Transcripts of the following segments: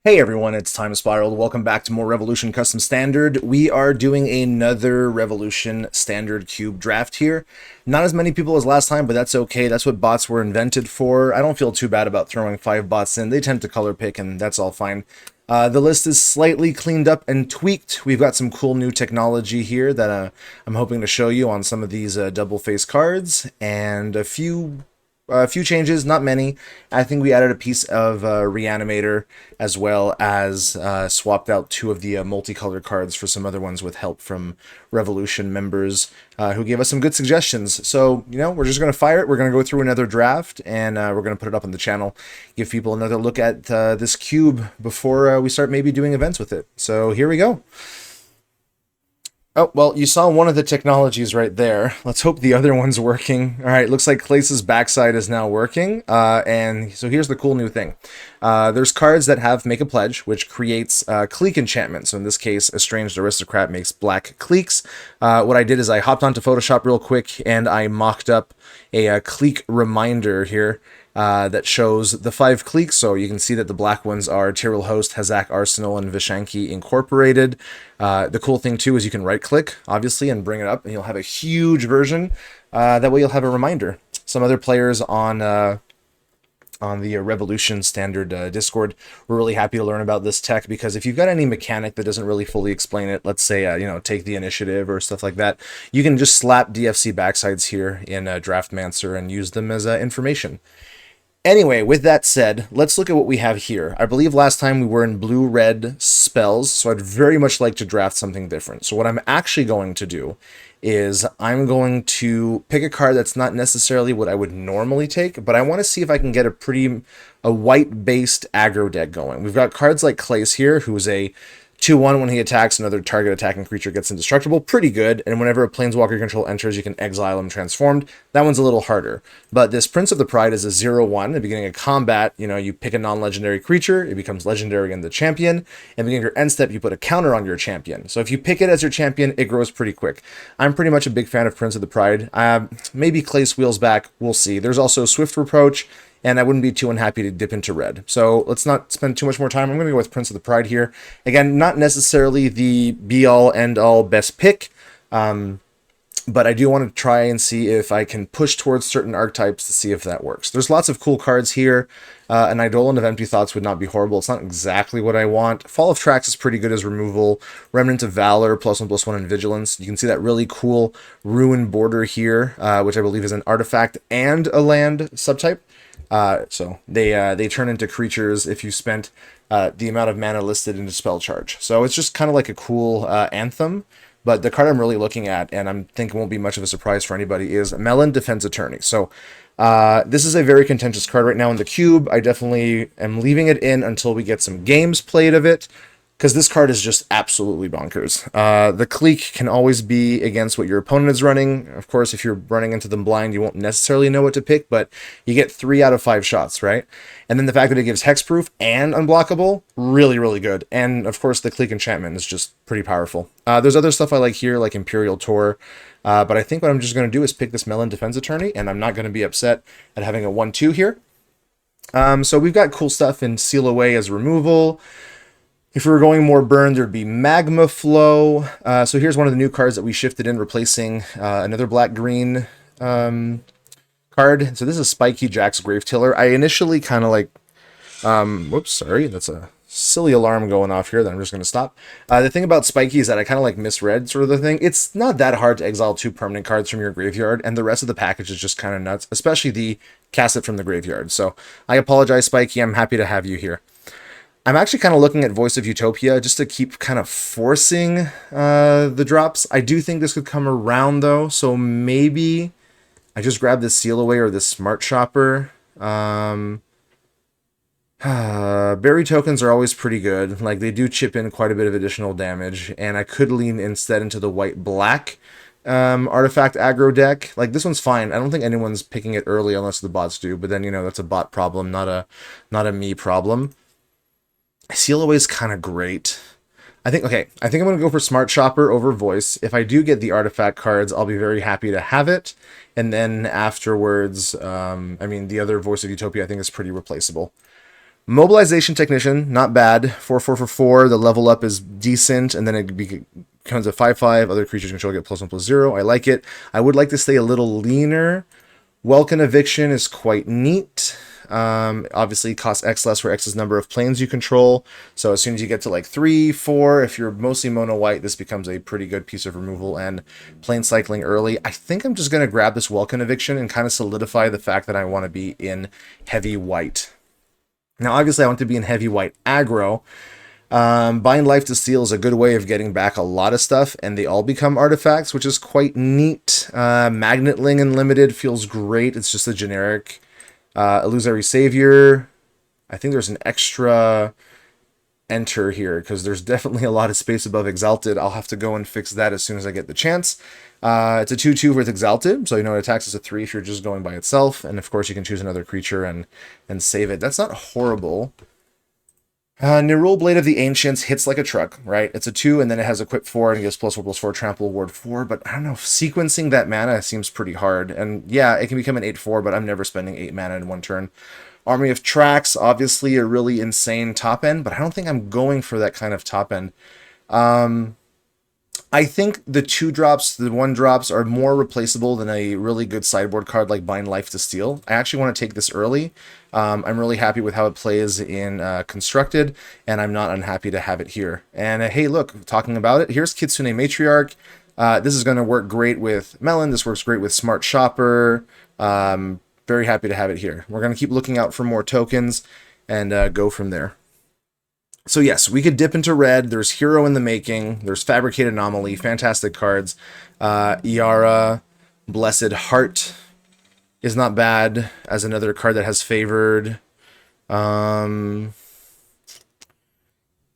Hey everyone, it's Time Spiraled. Welcome back to more Revolution Custom Standard. We are doing another Revolution Standard Cube draft here. Not as many people as last time, but that's okay. That's what bots were invented for. I don't feel too bad about throwing 5 bots in. They tend to color pick, and that's all fine. The list is slightly cleaned up and tweaked. We've got some cool new technology here that I'm hoping to show you on some of these double face cards, and a few changes, not many. I think we added a piece of Reanimator, as well as swapped out 2 of the multicolored cards for some other ones with help from Revolution members who gave us some good suggestions. So, we're just going to fire it. We're going to go through another draft, and we're going to put it up on the channel, give people another look at this cube before we start maybe doing events with it. So here we go. Oh, well, you saw one of the technologies right there. Let's hope the other one's working. All right, looks like Clace's backside is now working. And so here's the cool new thing. There's cards that have Make a Pledge, which creates Clique enchantment. So in this case, Estranged Aristocrat makes black cliques. What I did is I hopped onto Photoshop real quick, and I mocked up a clique reminder here. That shows the 5 cliques, so you can see that the black ones are Tyrell Host, Hazak Arsenal, and Vishanki Incorporated. The cool thing, too, is you can right-click, obviously, and bring it up, and you'll have a huge version. That way you'll have a reminder. Some other players on the Revolution Standard Discord were really happy to learn about this tech, because if you've got any mechanic that doesn't really fully explain it, let's say, take the initiative or stuff like that, you can just slap DFC backsides here in Draftmancer and use them as information. Anyway, with that said, let's look at what we have here. I believe last time we were in blue-red spells, so I'd very much like to draft something different. So what I'm actually going to do is I'm going to pick a card that's not necessarily what I would normally take, but I want to see if I can get a white-based aggro deck going. We've got cards like Clace here, who's a 2/1 when he attacks, another target attacking creature gets indestructible. Pretty good. And whenever a Planeswalker control enters, you can exile him transformed. That one's a little harder. But this Prince of the Pride is a 0/1. At the beginning of combat, you pick a non-legendary creature. It becomes legendary in the champion. And at the beginning of your end step, you put a counter on your champion. So if you pick it as your champion, it grows pretty quick. I'm pretty much a big fan of Prince of the Pride. Maybe Clace wheels back. We'll see. There's also Swift Reproach, and I wouldn't be too unhappy to dip into red. So let's not spend too much more time. I'm going to go with Prince of the Pride here. Again, not necessarily the be-all, end-all best pick, but I do want to try and see if I can push towards certain archetypes to see if that works. There's lots of cool cards here. An Eidolon of Empty Thoughts would not be horrible. It's not exactly what I want. Fall of Tracks is pretty good as removal. Remnant of Valor, +1/+1 in Vigilance. You can see that really cool Ruin border here, which I believe is an artifact and a land subtype. So they turn into creatures if you spent the amount of mana listed into spell charge. So it's just kind of like a cool anthem. But the card I'm really looking at, and I'm thinking won't be much of a surprise for anybody, is Melon Defense Attorney. So this is a very contentious card right now in the cube. I definitely am leaving it in until we get some games played of it, because this card is just absolutely bonkers. The clique can always be against what your opponent is running. Of course, if you're running into them blind, you won't necessarily know what to pick, but you get 3 out of 5 shots, right? And then the fact that it gives hexproof and unblockable, really, really good. And of course, the clique enchantment is just pretty powerful. There's other stuff I like here, like Imperial Tour, but I think what I'm just going to do is pick this Melon Defense Attorney, and I'm not going to be upset at having a 1/2 here. So we've got cool stuff in Seal Away as removal. If we were going more burn, there'd be Magma Flow. So here's one of the new cards that we shifted in, replacing another black-green card. So this is Spiky Jack's Gravetiller. I initially kind of like... whoops, sorry. That's a silly alarm going off here that I'm just going to stop. The thing about Spiky is that I kind of like misread sort of the thing. It's not that hard to exile 2 permanent cards from your graveyard, and the rest of the package is just kind of nuts, especially the cast it from the graveyard. So I apologize, Spiky. I'm happy to have you here. I'm actually kind of looking at Voice of Utopia just to keep kind of forcing the drops. I do think this could come around, though, so maybe I just grab this Seal Away or this Smart Shopper. Berry tokens are always pretty good. Like, they do chip in quite a bit of additional damage, and I could lean instead into the white-black artifact aggro deck. Like, this one's fine. I don't think anyone's picking it early unless the bots do, but then, that's a bot problem, not a me problem. Seal Away is kind of great. I think I'm going to go for Smart Shopper over Voice. If I do get the artifact cards, I'll be very happy to have it. And then afterwards, the other Voice of Utopia I think is pretty replaceable. Mobilization Technician, not bad. 4/4 for 4. The level up is decent, and then it becomes a 5/5. Other creatures control get +1/+0. I like it. I would like to stay a little leaner. Welcome Eviction is quite neat. Obviously, costs X less for X's number of planes you control. So as soon as you get to like 3, 4, if you're mostly mono white, this becomes a pretty good piece of removal and plane cycling early. I think I'm just going to grab this Welcome Eviction and kind of solidify the fact that I want to be in heavy white. Now, obviously, I want to be in heavy white aggro. Bind Life to Steel is a good way of getting back a lot of stuff, and they all become artifacts, which is quite neat. Magnetling Unlimited feels great. It's just a generic Illusory Savior. I think there's an extra enter here, because there's definitely a lot of space above Exalted. I'll have to go and fix that as soon as I get the chance. It's a 2/2 with Exalted, so you know it attacks as a 3 if you're just going by itself, and of course you can choose another creature and save it. That's not horrible. Nerul Blade of the Ancients hits like a truck, right? It's a 2, and then it has Equip 4, and it gives +4/+4 trample ward 4, but I don't know, sequencing that mana seems pretty hard. And yeah, it can become an 8/4, but I'm never spending 8 mana in one turn. Army of Tracks, obviously a really insane top end, but I don't think I'm going for that kind of top end. I think the 2-drops, the 1-drops are more replaceable than a really good sideboard card like Bind Life to Steel. I actually want to take this early. I'm really happy with how it plays in Constructed, and I'm not unhappy to have it here. And hey, look, talking about it, here's Kitsune Matriarch. This is going to work great with Melon. This works great with Smart Shopper. Very happy to have it here. We're going to keep looking out for more tokens and go from there. So yes, we could dip into red. There's Hero in the Making. There's Fabricated Anomaly. Fantastic cards. Iara, Blessed Heart is not bad as another card that has favored. Gains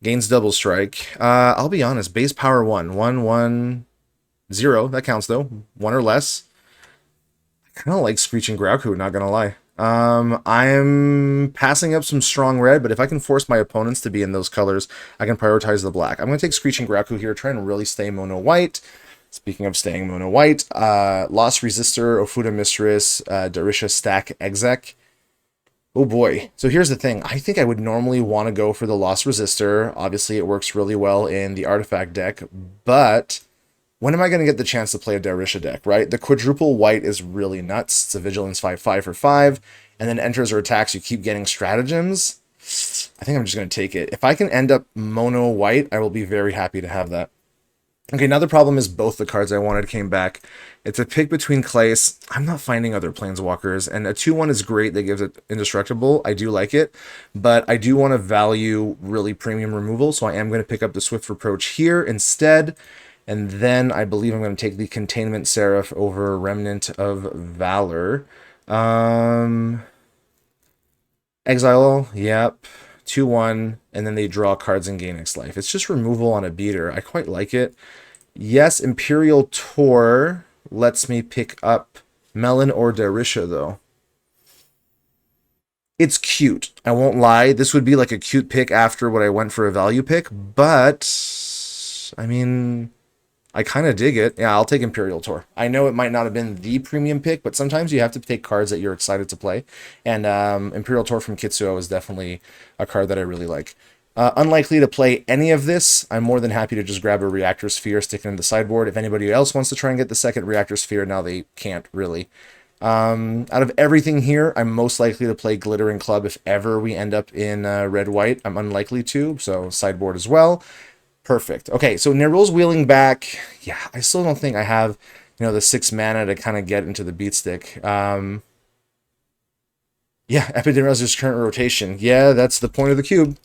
Double Strike. I'll be honest, base power 1. 1, 1, 0. That counts though. 1 or less. I kind of like Screeching Grauku, not gonna lie. I'm passing up some strong red, but if I can force my opponents to be in those colors, I can prioritize the black. I'm going to take Screeching Grauku here, trying to really stay mono white. Speaking of staying mono white, Lost Resistor, Ofuda Mistress, Darisha Stack Exec. Oh boy. So here's the thing. I think I would normally want to go for the Lost Resistor. Obviously, it works really well in the artifact deck, but when am I going to get the chance to play a Darisha deck, right? The quadruple white is really nuts. It's a Vigilance 5/5 for 5, and then enters or attacks, you keep getting stratagems. I think I'm just going to take it. If I can end up mono white, I will be very happy to have that. Okay, now the problem is both the cards I wanted came back. It's a pick between Clays. I'm not finding other Planeswalkers, and a 2/1 is great that gives it indestructible. I do like it, but I do want to value really premium removal, so I am going to pick up the Swift Reproach here instead. And then I believe I'm going to take the Containment Seraph over Remnant of Valor. Exile, yep. 2/1, and then they draw cards and gain X life. It's just removal on a beater. I quite like it. Yes, Imperial Tour lets me pick up Melon or Darisha, though. It's cute. I won't lie. This would be like a cute pick after what I went for a value pick, but I mean, I kind of dig it. Yeah, I'll take Imperial Tour. I know it might not have been the premium pick, but sometimes you have to take cards that you're excited to play. And Imperial Tour from Kitsuo is definitely a card that I really like. Unlikely to play any of this. I'm more than happy to just grab a Reactor Sphere, stick it in the sideboard. If anybody else wants to try and get the second Reactor Sphere, now they can't really. Out of everything here, I'm most likely to play Glittering Club if ever we end up in red-white. I'm unlikely to, so sideboard as well. Perfect. Okay, so Nerul's wheeling back. Yeah, I still don't think I have, the 6 mana to kind of get into the beat stick. Yeah, Epidermoly's current rotation. Yeah, that's the point of the cube.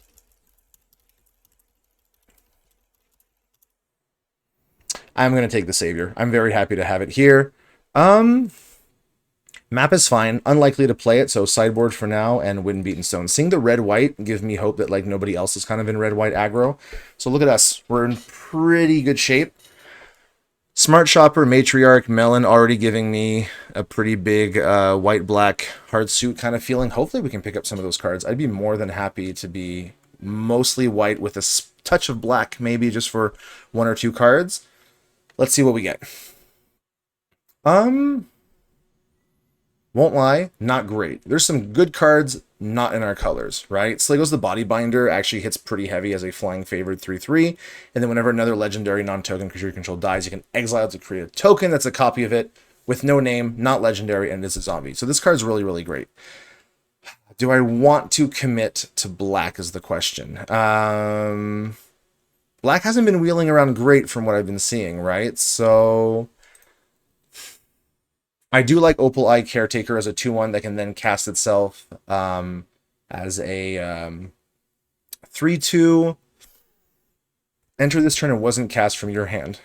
I'm going to take the Savior. I'm very happy to have it here. Map is fine. Unlikely to play it, so sideboard for now and Wind Beaten Stone. Seeing the red-white gives me hope that like nobody else is kind of in red-white aggro. So look at us. We're in pretty good shape. Smart Shopper, Matriarch, Melon already giving me a pretty big white-black hard suit kind of feeling. Hopefully we can pick up some of those cards. I'd be more than happy to be mostly white with a touch of black, maybe just for 1 or 2 cards. Let's see what we get. Won't lie, not great. There's some good cards not in our colors, right? Sligo's the body binder actually hits pretty heavy as a flying favored 3/3, and then whenever another legendary non-token creature you control dies, you can exile to create a token that's a copy of it with no name, not legendary, and is a zombie. So this card's really, really great. Do I want to commit to black is the question. Black hasn't been wheeling around great from what I've been seeing, right? So I do like Opal Eye Caretaker as a 2/1 that can then cast itself as a 3/2. Enter this turn and wasn't cast from your hand.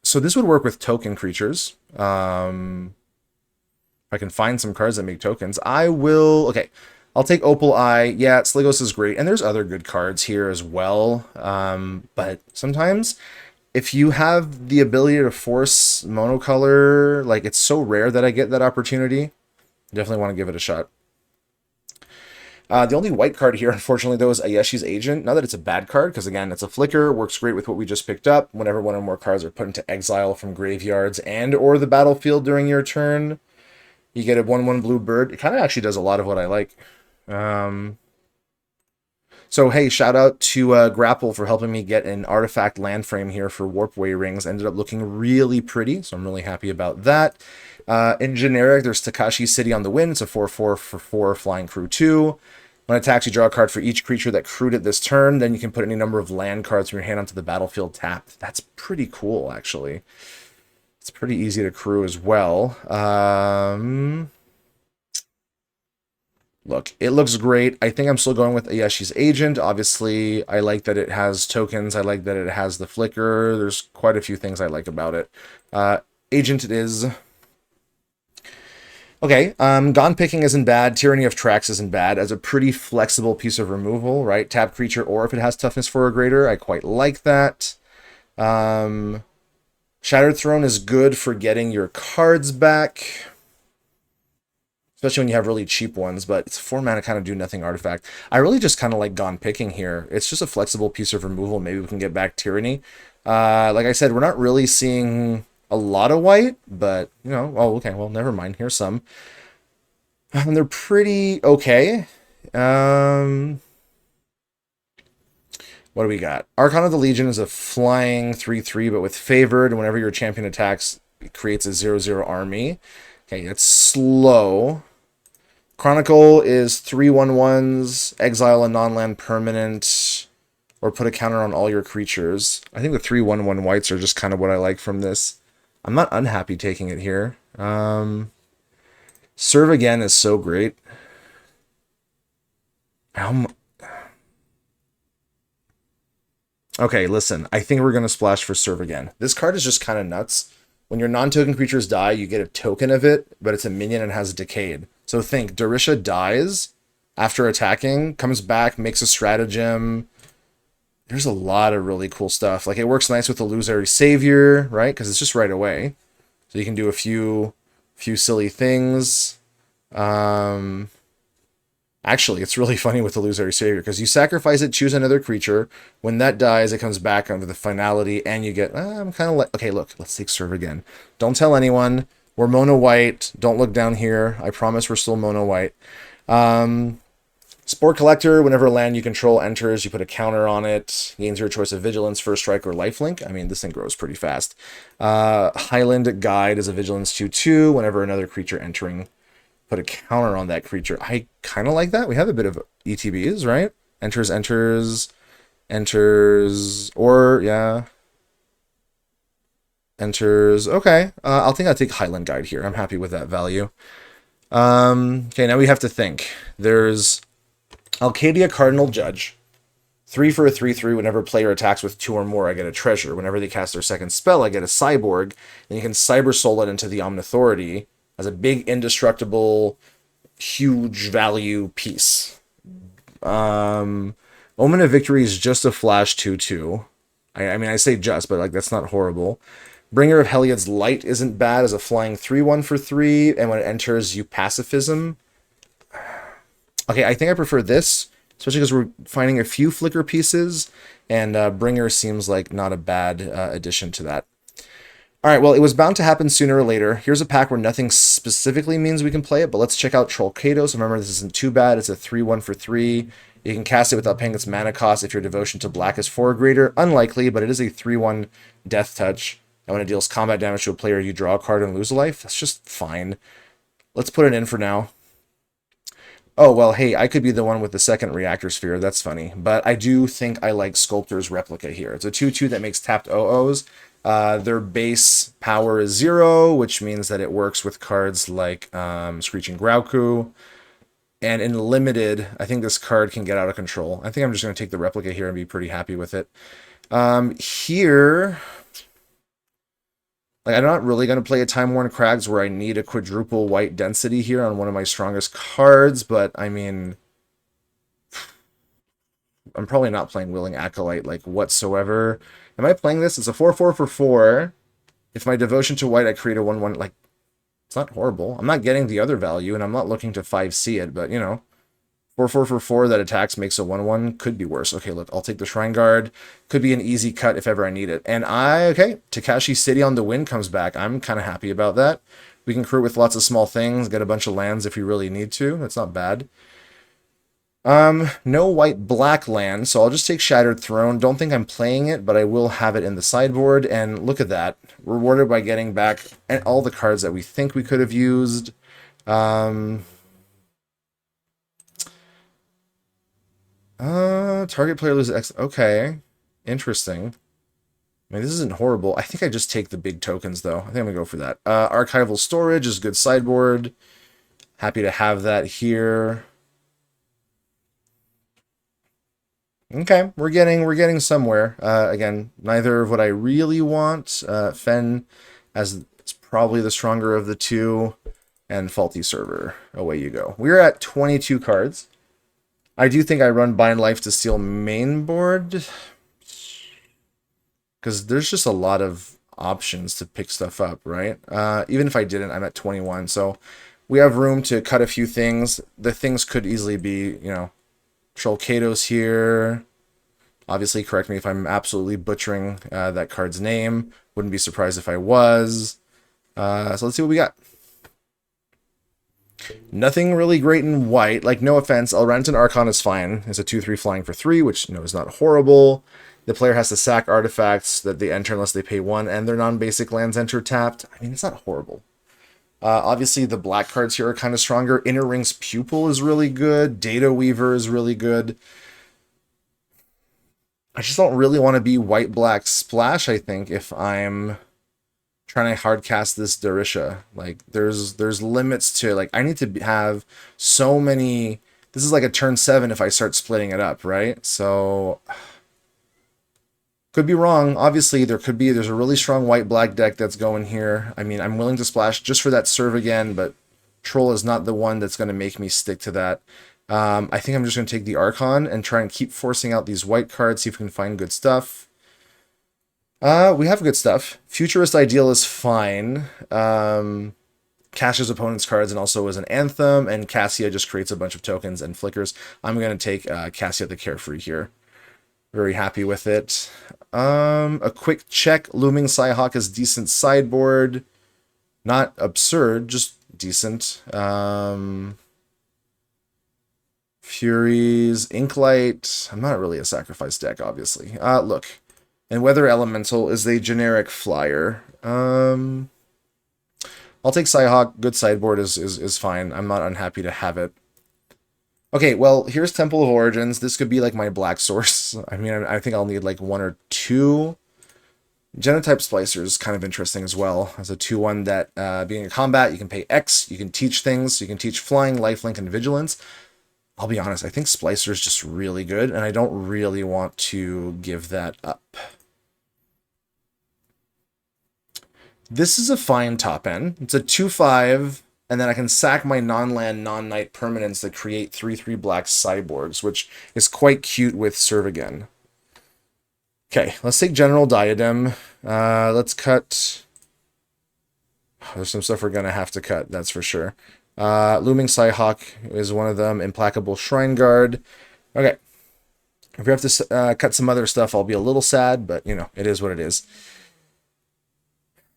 So this would work with token creatures. If I can find some cards that make tokens, I will. Okay, I'll take Opal Eye. Yeah, Sligos is great, and there's other good cards here as well. But sometimes, if you have the ability to force monocolor, like it's so rare that I get that opportunity. Definitely want to give it a shot. The only white card here, unfortunately, though, is Ayeshi's Agent. Not that it's a bad card, because again, it's a flicker, works great with what we just picked up. Whenever one or more cards are put into exile from graveyards and or the battlefield during your turn, you get a 1/1 blue bird. It kind of actually does a lot of what I like. So hey, shout out to Grapple for helping me get an artifact land frame here for Warpway Rings. Ended up looking really pretty, so I'm really happy about that. In generic, there's Takashi City on the Wind. It's a 4/4 for 4 flying crew 2. When it attacks, you draw a card for each creature that crewed it this turn. Then you can put any number of land cards from your hand onto the battlefield tapped. That's pretty cool, actually. It's pretty easy to crew as well. Look, it looks great. I think I'm still going with Ayeshi's Agent. Obviously, I like that it has tokens. I like that it has the flicker. There's quite a few things I like about it. Agent it is. Okay, Gone Picking isn't bad. Tyranny of Tracks isn't bad. As a pretty flexible piece of removal, right? Tap creature, or if it has toughness 4 or greater, I quite like that. Shattered Throne is good for getting your cards back, especially when you have really cheap ones, but it's 4 mana kind of do nothing artifact. I really just kind of like Gone Picking here. It's just a flexible piece of removal. Maybe we can get back Tyranny. Like I said, we're not really seeing a lot of white, but, you know, oh, okay, well, never mind. Here's some. And they're pretty okay. What do we got? Archon of the Legion is a flying 3/3, but with favored, and whenever your champion attacks, it creates a 0/0 army. Okay, it's slow. Chronicle is 3/1/1s, exile a non-land permanent, or put a counter on all your creatures. I think the 3/1/1 whites are just kind of what I like from this. I'm not unhappy taking it here. Serve Again is so great. Okay, listen. I think we're going to splash for Serve Again. This card is just kind of nuts. When your non-token creatures die, you get a token of it, but it's a minion and has Decayed. So think, Darisha dies after attacking, comes back, makes a stratagem. There's a lot of really cool stuff. Like, it works nice with Illusory Savior, right? Because it's just right away. So you can do a few silly things. Actually, it's really funny with Illusory Savior, because you sacrifice it, choose another creature. When that dies, it comes back under the finality, and you get, I'm kind of like, okay, look, let's take Serve Again. Don't tell anyone. We're mono white. Don't look down here. I promise we're still mono white. Spore Collector, whenever a land you control enters, you put a counter on it. Gains your choice of Vigilance, First Strike, or Lifelink. I mean, this thing grows pretty fast. Highland Guide is a Vigilance 2/2. Whenever another creature entering, put a counter on that creature. I kind of like that. We have a bit of ETBs, right? Enters, or, yeah. Enters, okay. I'll take Highland Guide here. I'm happy with that value. Okay, now we have to think. There's Alcadia Cardinal Judge. 3 for a 3/3. Whenever player attacks with 2 or more, I get a treasure. Whenever they cast their second spell, I get a cyborg. Then you can Cyber Soul it into the Omnithority as a big, indestructible, huge value piece. Omen of Victory is just a flash 2/2. I mean, I say just, but like that's not horrible. Bringer of Heliod's Light isn't bad as a flying 3/1 for 3, and when it enters, you pacifism. Okay, I think I prefer this, especially because we're finding a few flicker pieces, and Bringer seems like not a bad addition to that. All right, well, it was bound to happen sooner or later. Here's a pack where nothing specifically means we can play it, but let's check out Trollkatos. Remember, this isn't too bad. It's a 3/1 for 3. You can cast it without paying its mana cost if your devotion to black is 4 or greater. Unlikely, but it is a 3/1 death touch. And when it deals combat damage to a player, you draw a card and lose a life. That's just fine. Let's put it in for now. Oh, well, hey, I could be the one with the second reactor sphere. That's funny. But I do think I like Sculptor's Replica here. It's a 2/2 that makes tapped OOs. Their base power is 0, which means that it works with cards like Screeching Grauku. And in limited, I think this card can get out of control. I think I'm just going to take the Replica here and be pretty happy with it. Here... Like, I'm not really going to play a Time Worn Crags where I need a quadruple white density here on one of my strongest cards, but I mean, I'm probably not playing Willing Acolyte, like, whatsoever. Am I playing this? It's a 4/4 for 4. If my devotion to white, I create a 1/1, like, it's not horrible. I'm not getting the other value, and I'm not looking to 5C it, but, you know, 4/4 for 4 that attacks makes a 1/1. Could be worse. Okay, look, I'll take the Shrine Guard. Could be an easy cut if ever I need it. And okay, Takashi City on the Wind comes back. I'm kind of happy about that. We can crew with lots of small things, get a bunch of lands if we really need to. That's not bad. No white-black land, so I'll just take Shattered Throne. Don't think I'm playing it, but I will have it in the sideboard. And look at that. Rewarded by getting back all the cards that we think we could have used. Target player loses X. Okay. Interesting. I mean, this isn't horrible. I think I just take the big tokens, though. I think I'm going to go for that. Archival Storage is good sideboard. Happy to have that here. Okay, we're getting somewhere. Again, neither of what I really want. Fen as it's probably the stronger of the two. And Faulty Server. Away you go. We're at 22 cards. I do think I run Bind Life to Steel main board, because there's just a lot of options to pick stuff up, right? Even if I didn't, I'm at 21, so we have room to cut a few things. The things could easily be, you know, Trollkatos here. Obviously, correct me if I'm absolutely butchering that card's name. Wouldn't be surprised if I was. So let's see what we got. Nothing really great in white. Like, no offense, Elrenton Archon is fine. It's a 2/3 flying for 3, which, you know, is not horrible. The player has to sack artifacts that they enter unless they pay 1, and their non-basic lands enter tapped. I mean, it's not horrible. Obviously, the black cards here are kind of stronger. Inner Ring's Pupil is really good. Data Weaver is really good. I just don't really want to be white-black splash, I think, if I'm trying to hardcast this Darisha. Like, there's limits to, like, I need to have so many... This is like a turn 7 if I start splitting it up, right? So... Could be wrong. Obviously, there's a really strong white-black deck that's going here. I mean, I'm willing to splash just for that serve again, but Troll is not the one that's going to make me stick to that. I think I'm just going to take the Archon and try and keep forcing out these white cards, see if we can find good stuff. We have good stuff. Futurist Ideal is fine. Cashes opponent's cards and also is an Anthem, and Cassia just creates a bunch of tokens and flickers. I'm going to take Cassia the Carefree here. Very happy with it. A quick check. Looming Psyhawk is decent sideboard. Not absurd, just decent. Furies, Inklight. I'm not really a sacrifice deck, obviously. Look. And Weather Elemental is a generic flyer. I'll take Psyhawk. Good sideboard is fine. I'm not unhappy to have it. Okay, well, here's Temple of Origins. This could be like my black source. I mean, I think I'll need like 1 or 2. Genotype Splicer is kind of interesting as well. As a 2/1 that, being in combat, you can pay X, you can teach things, you can teach Flying, Lifelink, and Vigilance. I'll be honest, I think Splicer is just really good, and I don't really want to give that up. This is a fine top end. It's a 2/5, and then I can sack my non-land, non-knight permanents that create 3/3 black cyborgs, which is quite cute with Serve Again. Okay, let's take General Diadem. Let's cut... There's some stuff we're going to have to cut, that's for sure. Looming Psyhawk is one of them. Implacable Shrine Guard. Okay. If we have to cut some other stuff, I'll be a little sad, but, you know, it is what it is.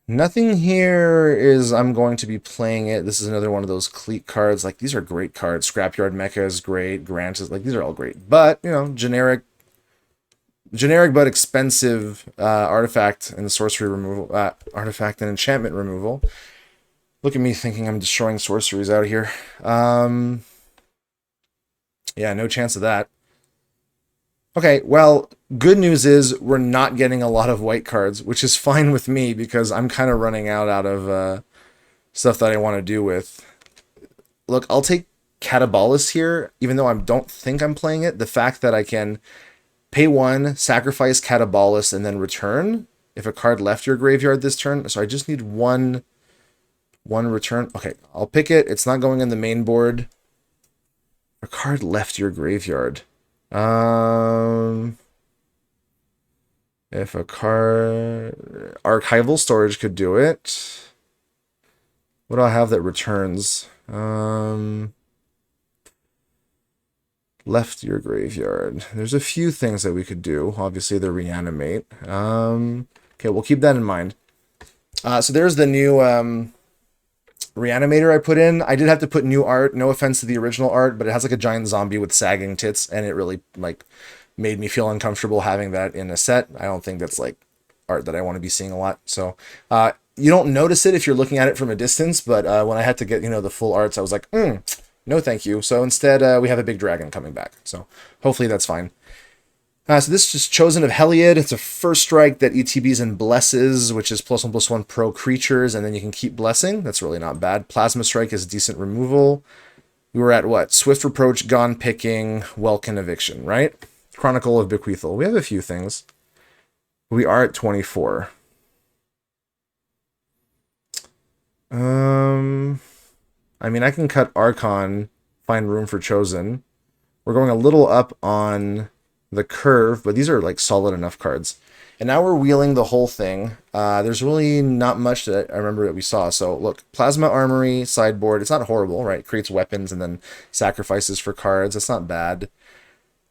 Nothing here is I'm going to be playing it. This is another one of those cleat cards. Like, these are great cards. Scrapyard Mecha is great. Grant is, like, these are all great. But, you know, generic but expensive artifact and sorcery removal, artifact and enchantment removal. Look at me thinking I'm destroying sorceries out here. Yeah, no chance of that. Okay, well, good news is we're not getting a lot of white cards, which is fine with me because I'm kind of running out of stuff that I want to do with. Look, I'll take Catabolus here, even though I don't think I'm playing it. The fact that I can pay 1, sacrifice Catabolus, and then return if a card left your graveyard this turn. So I just need one return. Okay, I'll pick it. It's not going in the main board. A card left your graveyard. If a card... Archival storage could do it. What do I have that returns? Left your graveyard. There's a few things that we could do. Obviously, the reanimate. Okay, we'll keep that in mind. So there's the new reanimator I put in. I did have to put new art. No offense to the original art, but it has like a giant zombie with sagging tits, and it really like made me feel uncomfortable having that in a set. I don't think that's like art that I want to be seeing a lot. So you don't notice it if you're looking at it from a distance, but when I had to get, you know, the full arts, I was like, no thank you. So instead, we have a big dragon coming back. So hopefully that's fine. So this is Chosen of Heliod. It's a first strike that ETBs and blesses, which is +1/+1 pro creatures, and then you can keep blessing. That's really not bad. Plasma Strike is decent removal. We were at what? Swift Reproach, Gone Picking, Welkin Eviction, right? Chronicle of Bequeathal. We have a few things. We are at 24. I mean, I can cut Archon, find room for Chosen. We're going a little up on the curve, but these are like solid enough cards. And now we're wheeling the whole thing. There's really not much that I remember that we saw. So look, Plasma Armory, sideboard. It's not horrible, right? It creates weapons and then sacrifices for cards. It's not bad.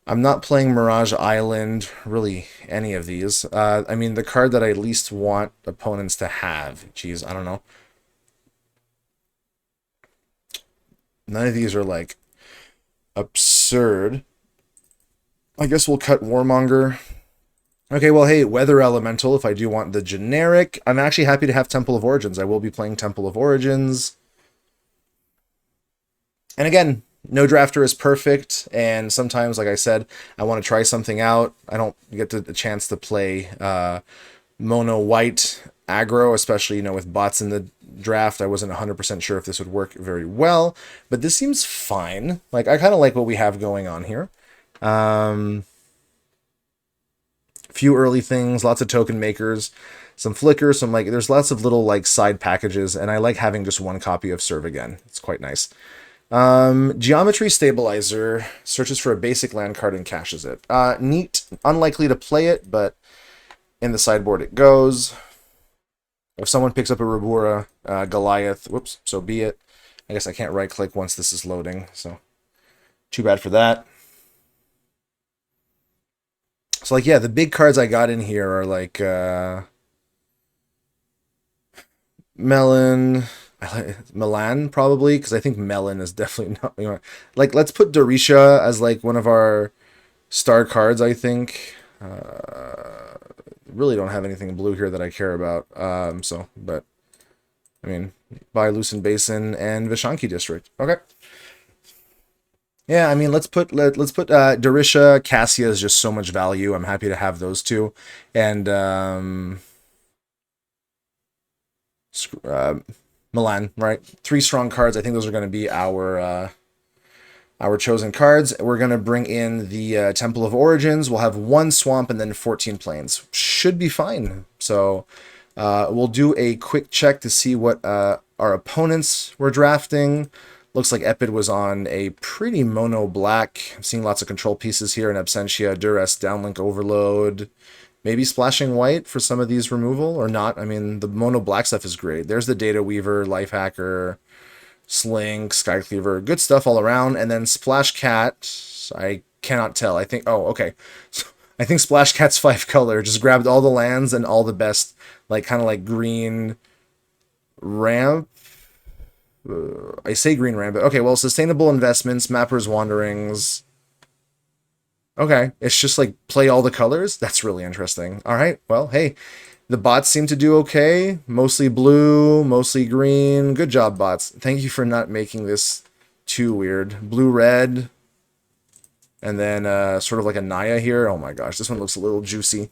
I'm not playing Mirage Island, really any of these. I mean, the card that I least want opponents to have. Geez, I don't know. None of these are like absurd. I guess we'll cut Warmonger. Okay, well, hey, Weather Elemental, if I do want the generic. I'm actually happy to have Temple of Origins. I will be playing Temple of Origins. And again, no drafter is perfect, and sometimes, like I said, I want to try something out. I don't get the chance to play mono white aggro, especially, you know, with bots in the draft. I wasn't 100% sure if this would work very well, but this seems fine. Like, I kind of like what we have going on here. Few early things, lots of token makers, some flickers, some like, there's lots of little like side packages, and I like having just one copy of Serve Again. It's quite nice. Geometry Stabilizer searches for a basic land card and caches it. Neat. Unlikely to play it, but in the sideboard it goes. If someone picks up a Rabura Goliath, whoops, so be it. I guess I can't right-click once this is loading, so too bad for that. So, like, yeah, the big cards I got in here are, like, Melon... Milan, probably, because I think Melon is definitely not... You know, like, let's put Dorisha as, like, one of our star cards, I think. Really don't have anything blue here that I care about. But, I mean, buy Lucent Basin and Vishanki District. Okay. Yeah, I mean, let's put Dorisha. Cassia is just so much value. I'm happy to have those two, and Milan, right? 3 strong cards. I think those are going to be our chosen cards. We're going to bring in the Temple of Origins. We'll have 1 swamp and then 14 plains. Should be fine. So we'll do a quick check to see what our opponents were drafting. Looks like Epid was on a pretty mono black. I'm seeing lots of control pieces here in Absentia, Duress, Downlink Overload. Maybe splashing white for some of these removal, or not. I mean, the mono black stuff is great. There's the Data Weaver, Life Hacker, Slink, Skycleaver. Good stuff all around. And then Splash Cat, I cannot tell. I think, oh, okay. So I think Splash Cat's 5 color just grabbed all the lands and all the best, like, kind of like green ramp. I say green ramp, but okay, well, sustainable investments, Mapper's Wanderings. Okay, it's just like play all the colors? That's really interesting. All right, well, hey, the bots seem to do okay. Mostly blue, mostly green. Good job, bots. Thank you for not making this too weird. Blue-red. And then sort of like a Naya here. Oh my gosh, this one looks a little juicy.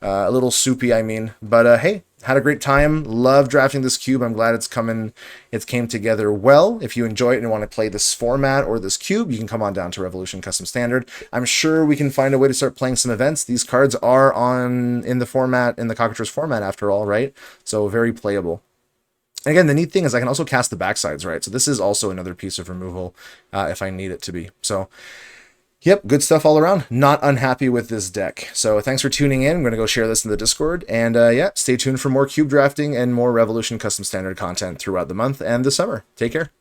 A little soupy, I mean. But hey, had a great time. Love drafting this cube. I'm glad it came together well. If you enjoy it and want to play this format or this cube, you can come on down to Revolution Custom Standard. I'm sure we can find a way to start playing some events. These cards are in the Cockatrice format after all, right? So very playable. And again, the neat thing is I can also cast the backsides, right? So this is also another piece of removal if I need it to be. So yep, good stuff all around. Not unhappy with this deck. So thanks for tuning in. I'm going to go share this in the Discord. And yeah, stay tuned for more cube drafting and more Revolution Custom Standard content throughout the month and the summer. Take care.